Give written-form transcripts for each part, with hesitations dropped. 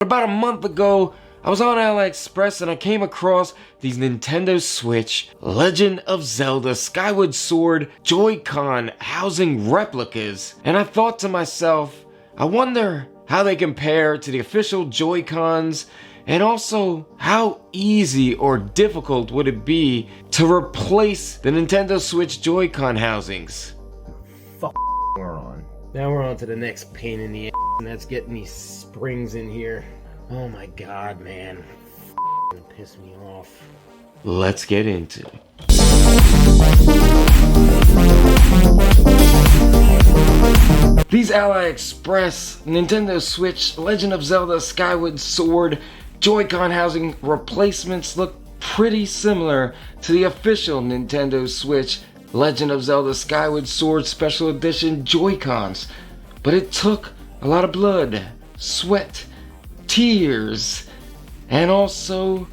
About a month ago, I was on AliExpress and I came across these Nintendo Switch Legend of Zelda Skyward Sword Joycon housing replicas, and I thought to myself, I wonder how they compare to the official Joy-Cons, and also how easy or difficult would it be to replace the Nintendo Switch Joy-Con housings. We're on. Now we're on to the next pain in the ass, and that's getting these springs in here. Oh my god, man. Gonna piss me off. Let's get into it. These AliExpress Nintendo Switch Legend of Zelda Skyward Sword Joy-Con housing replacements look pretty similar to the official Nintendo Switch Legend of Zelda Skyward Sword Special Edition Joy-Cons, but it took a lot of blood, sweat, tears, and also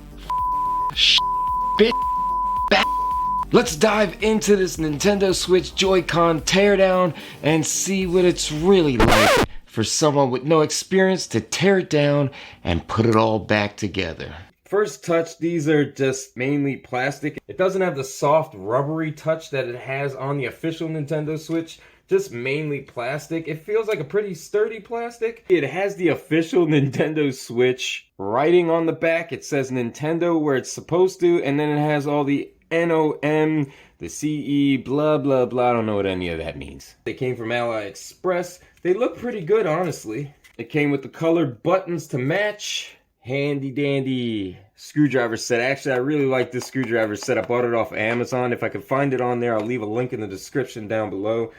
Let's dive into this Nintendo Switch Joy-Con teardown and see what it's really like for someone with no experience to tear it down and put it all back together. First touch, these are just mainly plastic. It doesn't have the soft rubbery touch that it has on the official Nintendo Switch, just mainly plastic. It feels like a pretty sturdy plastic. It has the official Nintendo Switch writing on the back. It says Nintendo where it's supposed to, and then it has all the NOM, the CE, blah blah blah. I don't know what any of that means. They came from AliExpress. They look pretty good, honestly. It came with the colored buttons to match. Handy dandy screwdriver set. Actually, I really like this screwdriver set. I bought it off Amazon. If I can find it on there, I'll leave a link in the description down below.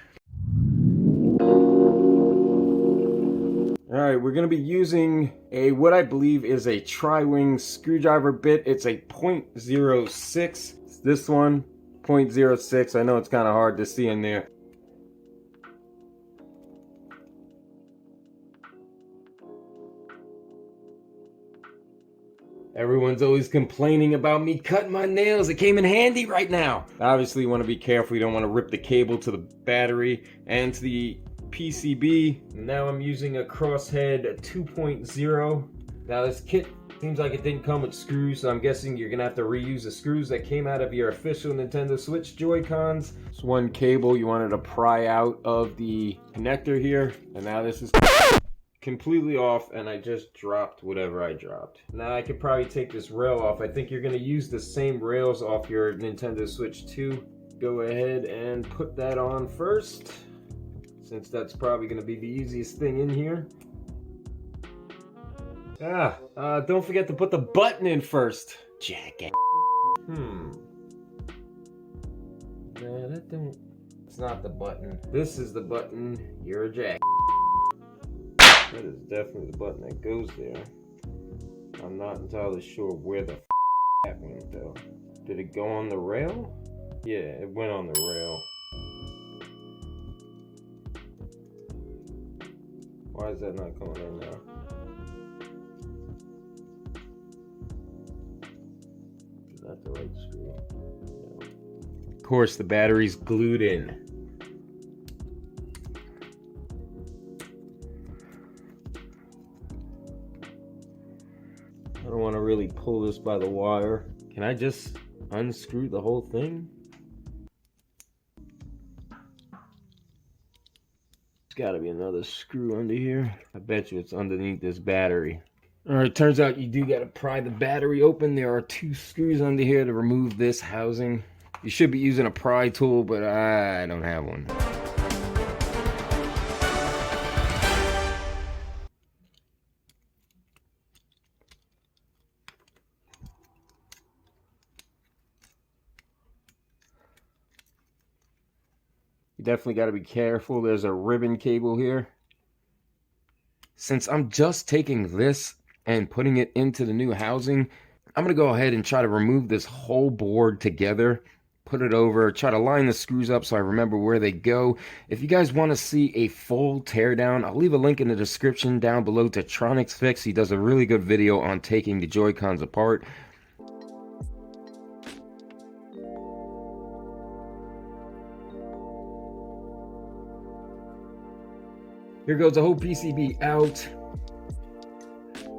Alright, we're going to be using what I believe is a tri-wing screwdriver bit. It's a 0.06. It's this one, 0.06. I know it's kind of hard to see in there. Everyone's always complaining about me cutting my nails. It came in handy right now. Obviously, you want to be careful. You don't want to rip the cable to the battery and to the PCB. Now I'm using a Crosshead 2.0. Now this kit seems like it didn't come with screws, so I'm guessing you're going to have to reuse the screws that came out of your official Nintendo Switch Joy-Cons. It's one cable you wanted to pry out of the connector here, and now this is completely off, and I just dropped whatever I dropped. Now I could probably take this rail off. I think you're going to use the same rails off your Nintendo Switch 2. Go ahead and put that on first, since that's probably going to be the easiest thing in here. Don't forget to put the button in first. Jackass. No, that don't... It's not the button. This is the button. You're a jack. That is definitely the button that goes there. I'm not entirely sure where the that went though. Did it go on the rail? Yeah, it went on the rail. Why is that not going in now? Is that the right screw? No. Of course, the battery's glued in. I don't want to really pull this by the wire. Can I just unscrew the whole thing? There's got to be another screw under here. I bet you it's underneath this battery. Alright, turns out you do got to pry the battery open. There are 2 screws under here to remove this housing. You should be using a pry tool, but I don't have one. You definitely got to be careful. There's a ribbon cable here. Since I'm just taking this and putting it into the new housing, I'm going to go ahead and try to remove this whole board together. Put it over, try to line the screws up so I remember where they go. If you guys want to see a full teardown, I'll leave a link in the description down below to Tronics Fix. He does a really good video on taking the Joy-Cons apart. Here goes the whole PCB out.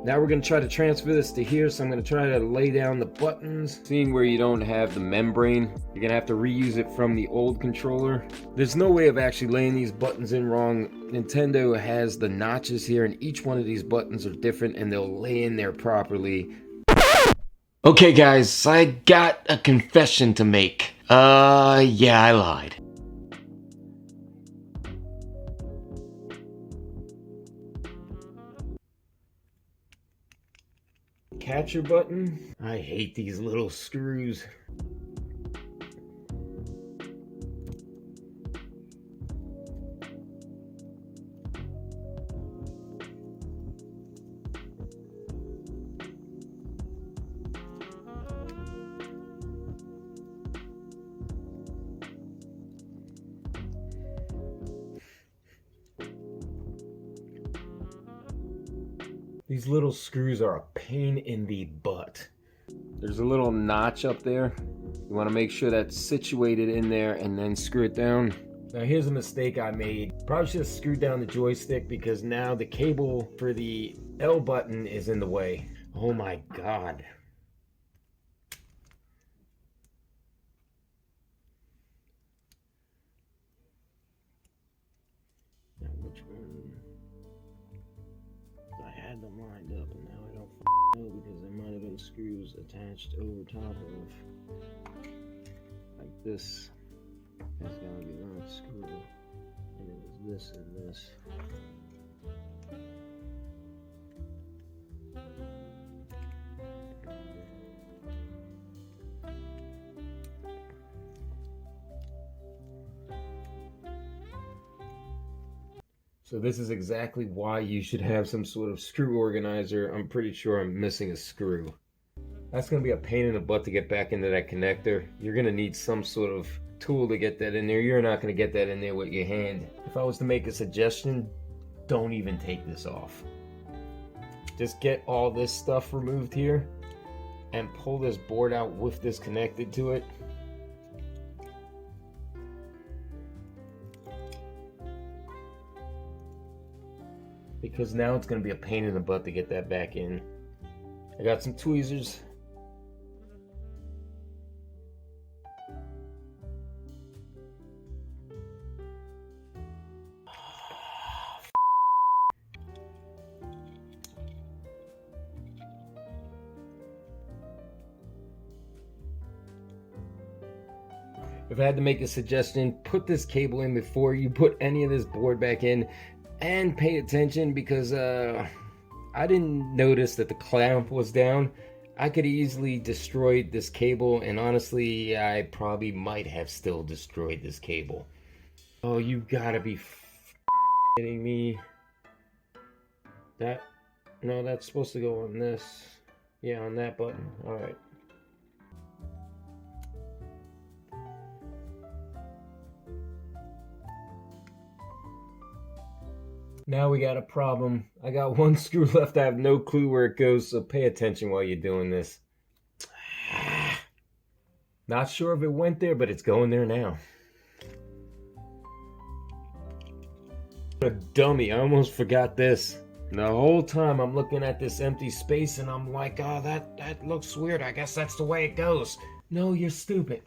Now we're going to try to transfer this to here, so I'm going to try to lay down the buttons. Seeing where you don't have the membrane, you're going to have to reuse it from the old controller. There's no way of actually laying these buttons in wrong. Nintendo has the notches here, and each one of these buttons are different, and they'll lay in there properly. Okay guys, I got a confession to make. Yeah, I lied. Catcher button. I hate these little screws. These little screws are a pain in the butt. There's a little notch up there. You want to make sure that's situated in there and then screw it down. Now here's a mistake I made. Probably should have screwed down the joystick because now the cable for the L button is in the way. Oh my God. Now which one? I had them lined up and now I don't know because there might have been screws attached over top of, like this. That's gotta be that screw, and it was this and this. So this is exactly why you should have some sort of screw organizer. I'm pretty sure I'm missing a screw. That's going to be a pain in the butt to get back into that connector. You're going to need some sort of tool to get that in there. You're not going to get that in there with your hand. If I was to make a suggestion, don't even take this off. Just get all this stuff removed here and pull this board out with this connected to it. Because now it's going to be a pain in the butt to get that back in. I got some tweezers. If I had to make a suggestion, put this cable in before you put any of this board back in. And pay attention because I didn't notice that the clamp was down. I could easily destroyed this cable, and honestly, I probably might have still destroyed this cable. Oh, you gotta be kidding me. No, that's supposed to go on this. Yeah, on that button. Alright. Now we got a problem. I got one screw left. I have no clue where it goes, so pay attention while you're doing this. Not sure if it went there, but it's going there now. What a dummy. I almost forgot this. The whole time I'm looking at this empty space and I'm like, oh, that looks weird. I guess that's the way it goes. No, you're stupid.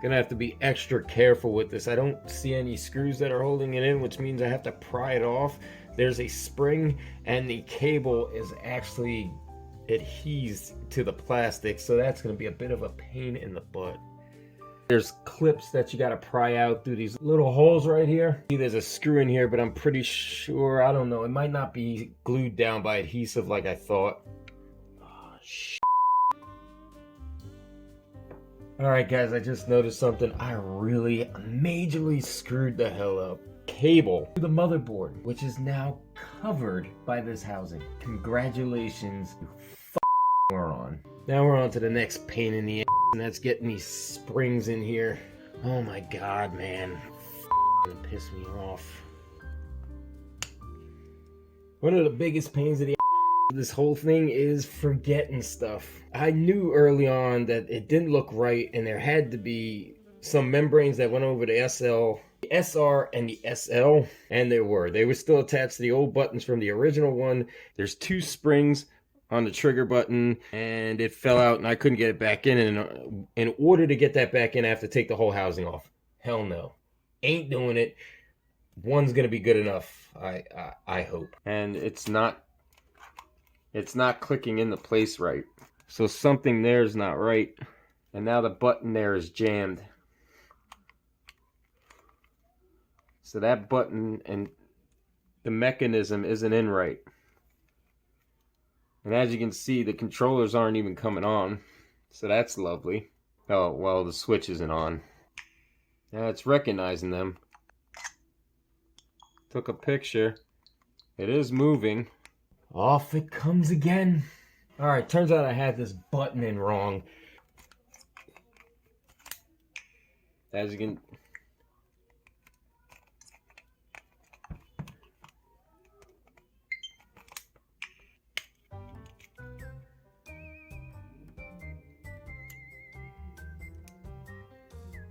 Gonna have to be extra careful with this. I don't see any screws that are holding it in, which means I have to pry it off. There's a spring and the cable is actually adhesed to the plastic, so that's gonna be a bit of a pain in the butt. There's clips that you gotta pry out through these little holes right here. See, there's a screw in here, but I'm pretty sure, I don't know, it might not be glued down by adhesive like I thought. Oh, shit. Alright guys, I just noticed something. I really majorly screwed the hell up. Cable to the motherboard, which is now covered by this housing. Congratulations, you moron. Now we're on to the next pain in the ass, and that's getting these springs in here. Oh my god, man. Piss me off. One of the biggest pains of the this whole thing is forgetting stuff. I knew early on that it didn't look right and there had to be some membranes that went over the SR and the SL, and they were still attached to the old buttons from the original one. There's two springs on the trigger button, and it fell out, and I couldn't get it back in. And in order to get that back in, I have to take the whole housing off. Hell no. Ain't doing it. One's gonna be good enough, I hope. And it's not clicking into place right. So something there is not right. And now the button there is jammed. So that button and the mechanism isn't in right. And as you can see, the controllers aren't even coming on. So that's lovely. Oh, well, the switch isn't on. Now it's recognizing them. Took a picture. It is moving. Off it comes again. Alright, turns out I had this button in wrong. As you can...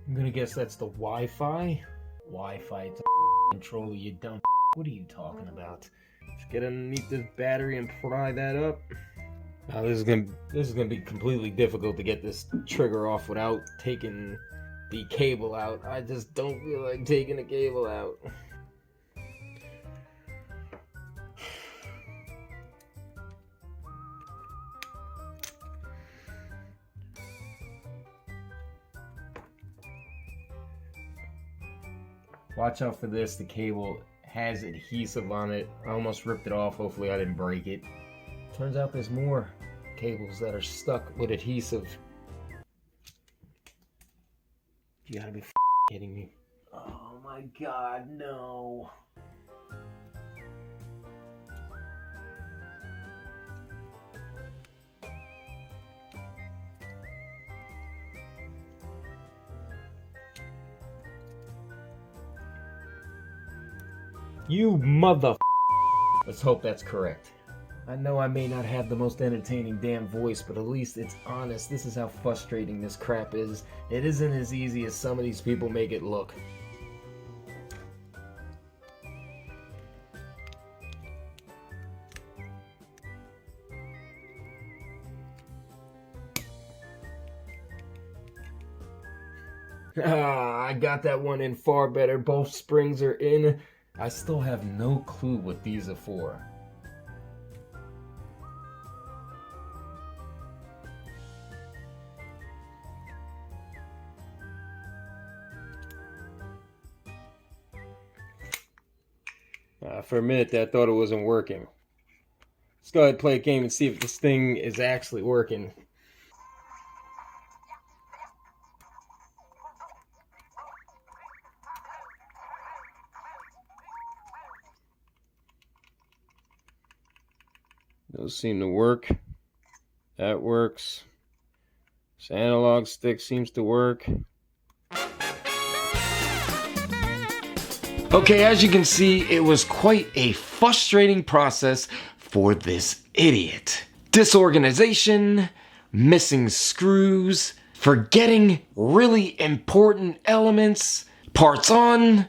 I'm gonna guess that's the Wi-Fi. Wi-Fi, it's a controller, you dumb. What are you talking about? Let's get underneath this battery and pry that up. Now this is gonna be completely difficult to get this trigger off without taking the cable out. I just don't feel like taking the cable out. Watch out for this, the cable has adhesive on it. I almost ripped it off, hopefully I didn't break it. Turns out there's more cables that are stuck with adhesive. You gotta be kidding me. Oh my god, no. You mother. Let's hope that's correct. I know I may not have the most entertaining damn voice, but at least it's honest. This is how frustrating this crap is. It isn't as easy as some of these people make it look. I got that one in far better. Both springs are in. I still have no clue what these are for. For a minute there, I thought it wasn't working. Let's go ahead and play a game and see if this thing is actually working. Those seem to work. That works. This analog stick seems to work. Okay, as you can see, it was quite a frustrating process for this idiot. Disorganization, missing screws, forgetting really important elements, parts on,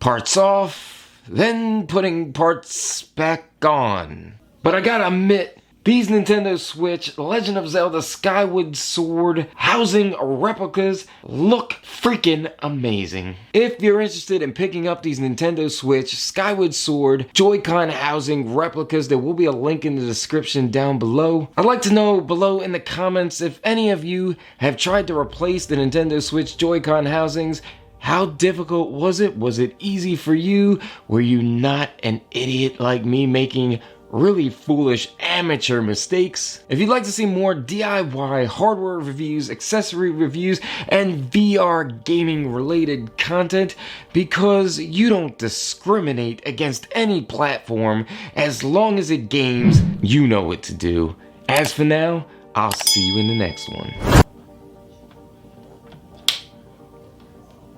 parts off, then putting parts back on. But I gotta admit, these Nintendo Switch Legend of Zelda Skyward Sword housing replicas look freaking amazing. If you're interested in picking up these Nintendo Switch Skyward Sword Joycon housing replicas, there will be a link in the description down below. I'd like to know below in the comments if any of you have tried to replace the Nintendo Switch Joycon housings. How difficult was it? Was it easy for you? Were you not an idiot like me making really foolish amateur mistakes? If you'd like to see more DIY hardware reviews, accessory reviews, and VR gaming related content, because you don't discriminate against any platform as long as it games, you know what to do. As for now, I'll see you in the next one.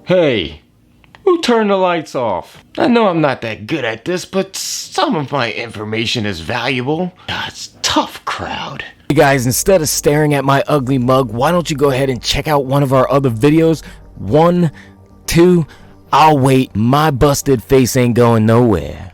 Hey, who turned the lights off? I know I'm not that good at this, but some of my information is valuable. It's a tough crowd. Hey guys, instead of staring at my ugly mug, why don't you go ahead and check out one of our other videos? 1, 2, I'll wait. My busted face ain't going nowhere.